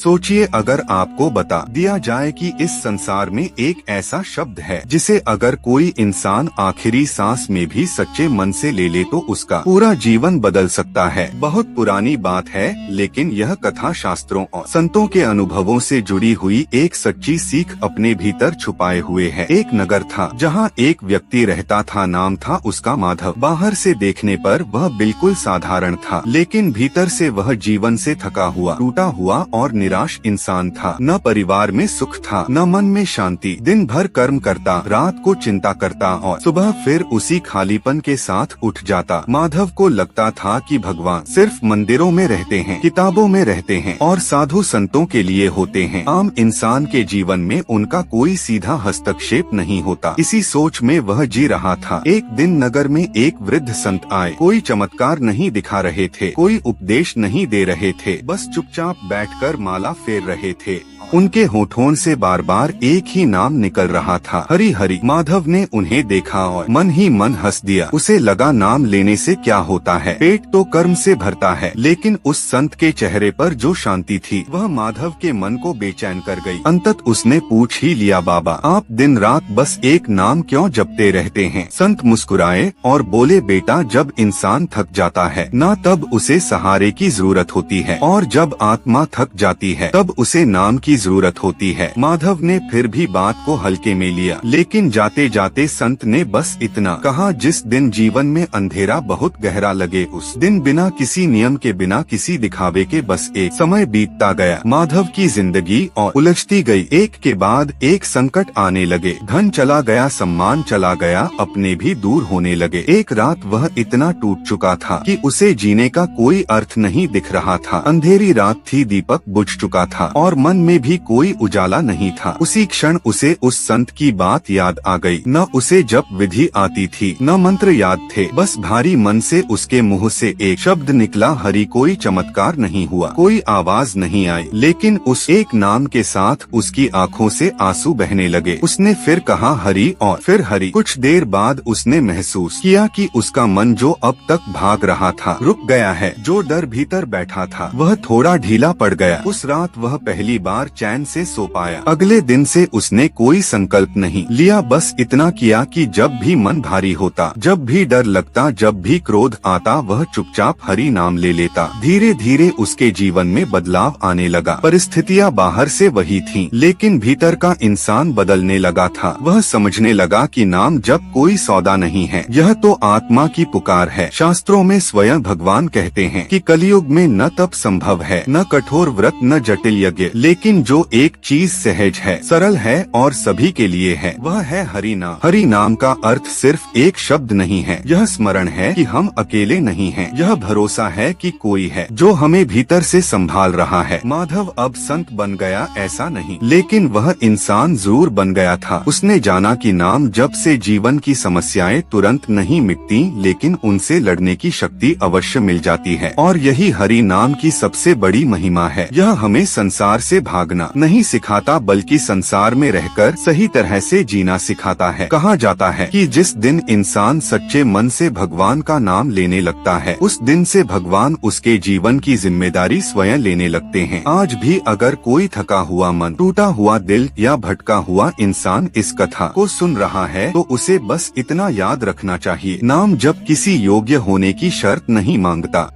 सोचिए, अगर आपको बता दिया जाए कि इस संसार में एक ऐसा शब्द है जिसे अगर कोई इंसान आखिरी सांस में भी सच्चे मन से ले ले तो उसका पूरा जीवन बदल सकता है। बहुत पुरानी बात है, लेकिन यह कथा शास्त्रों और संतों के अनुभवों से जुड़ी हुई एक सच्ची सीख अपने भीतर छुपाए हुए है। एक नगर था जहाँ एक व्यक्ति रहता था, नाम था उसका माधव। बाहर से देखने पर वह बिल्कुल साधारण था, लेकिन भीतर से वह जीवन से थका हुआ, टूटा हुआ और निराश इंसान था। न परिवार में सुख था, न मन में शांति। दिन भर कर्म करता, रात को चिंता करता और सुबह फिर उसी खालीपन के साथ उठ जाता। माधव को लगता था कि भगवान सिर्फ मंदिरों में रहते हैं, किताबों में रहते हैं और साधु संतों के लिए होते हैं। आम इंसान के जीवन में उनका कोई सीधा हस्तक्षेप नहीं होता। इसी सोच में वह जी रहा था। एक दिन नगर में एक वृद्ध संत आए। कोई चमत्कार नहीं दिखा रहे थे, कोई उपदेश नहीं दे रहे थे, बस चुपचाप बैठकर माला फेर रहे थे। उनके होठों से बार बार एक ही नाम निकल रहा था, हरि हरि। माधव ने उन्हें देखा और मन ही मन हंस दिया। उसे लगा, नाम लेने से क्या होता है, पेट तो कर्म से भरता है। लेकिन उस संत के चेहरे पर जो शांति थी वह माधव के मन को बेचैन कर गई। अंतत उसने पूछ ही लिया, बाबा आप दिन रात बस एक नाम क्यों जपते रहते हैं? संत मुस्कुराए और बोले, बेटा जब इंसान थक जाता है ना तब उसे सहारे की जरूरत होती है, और जब आत्मा थक जाती है तब उसे नाम की जरूरत होती है। माधव ने फिर भी बात को हल्के में लिया, लेकिन जाते जाते संत ने बस इतना कहा, जिस दिन जीवन में अंधेरा बहुत गहरा लगे उस दिन बिना किसी नियम के, बिना किसी दिखावे के बस एक समय बीतता गया। माधव की जिंदगी और उलझती गई। एक के बाद एक संकट आने लगे। धन चला गया, सम्मान चला गया, अपने भी दूर होने लगे। एक रात वह इतना टूट चुका था कि उसे जीने का कोई अर्थ नहीं दिख रहा था। अंधेरी रात थी, दीपक बुझ चुका था और मन में भी कोई उजाला नहीं था। उसी क्षण उसे उस संत की बात याद आ गई। न उसे जप विधि आती थी, न मंत्र याद थे, बस भारी मन से उसके मुंह से एक शब्द निकला, हरि। कोई चमत्कार नहीं हुआ, कोई आवाज नहीं आई, लेकिन उस एक नाम के साथ उसकी आंखों से आंसू बहने लगे। उसने फिर कहा, हरि, और फिर हरि। कुछ देर बाद उसने महसूस किया कि उसका मन जो अब तक भाग रहा था रुक गया है। जो डर भीतर बैठा था वह थोड़ा ढीला पड़ गया। उस रात वह पहली बार चैन से सो पाया। अगले दिन से उसने कोई संकल्प नहीं लिया, बस इतना किया कि जब भी मन भारी होता, जब भी डर लगता, जब भी क्रोध आता, वह चुपचाप हरि नाम ले लेता। धीरे धीरे उसके जीवन में बदलाव आने लगा। परिस्थितियाँ बाहर से वही थीं, लेकिन भीतर का इंसान बदलने लगा था। वह समझने लगा कि नाम जब कोई सौदा नहीं है, यह तो आत्मा की पुकार है। शास्त्रों में स्वयं भगवान कहते हैं कि कलयुग में न तप संभव है, न कठोर व्रत, न जटिल यज्ञ, लेकिन जो एक चीज सहज है, सरल है और सभी के लिए है, वह है हरि नाम। हरि नाम का अर्थ सिर्फ एक शब्द नहीं है, यह स्मरण है कि हम अकेले नहीं हैं। यह भरोसा है कि कोई है जो हमें भीतर से संभाल रहा है। माधव अब संत बन गया ऐसा नहीं, लेकिन वह इंसान जरूर बन गया था। उसने जाना कि नाम जप से जीवन की समस्याएं तुरंत नहीं मिटती, लेकिन उनसे लड़ने की शक्ति अवश्य मिल जाती है। और यही हरि नाम की सबसे बड़ी महिमा है। यह हमें संसार से भागना नहीं सिखाता, बल्कि संसार में रहकर सही तरह से जीना सिखाता है। कहा जाता है कि जिस दिन इंसान सच्चे मन से भगवान का नाम लेने लगता है, उस दिन से भगवान उसके जीवन की जिम्मेदारी स्वयं लेने लगते हैं। आज भी अगर कोई थका हुआ मन, टूटा हुआ दिल या भटका हुआ इंसान इस कथा को सुन रहा है, तो उसे बस इतना याद रखना चाहिए, नाम जब किसी योग्य होने की शर्त नहीं मांगता।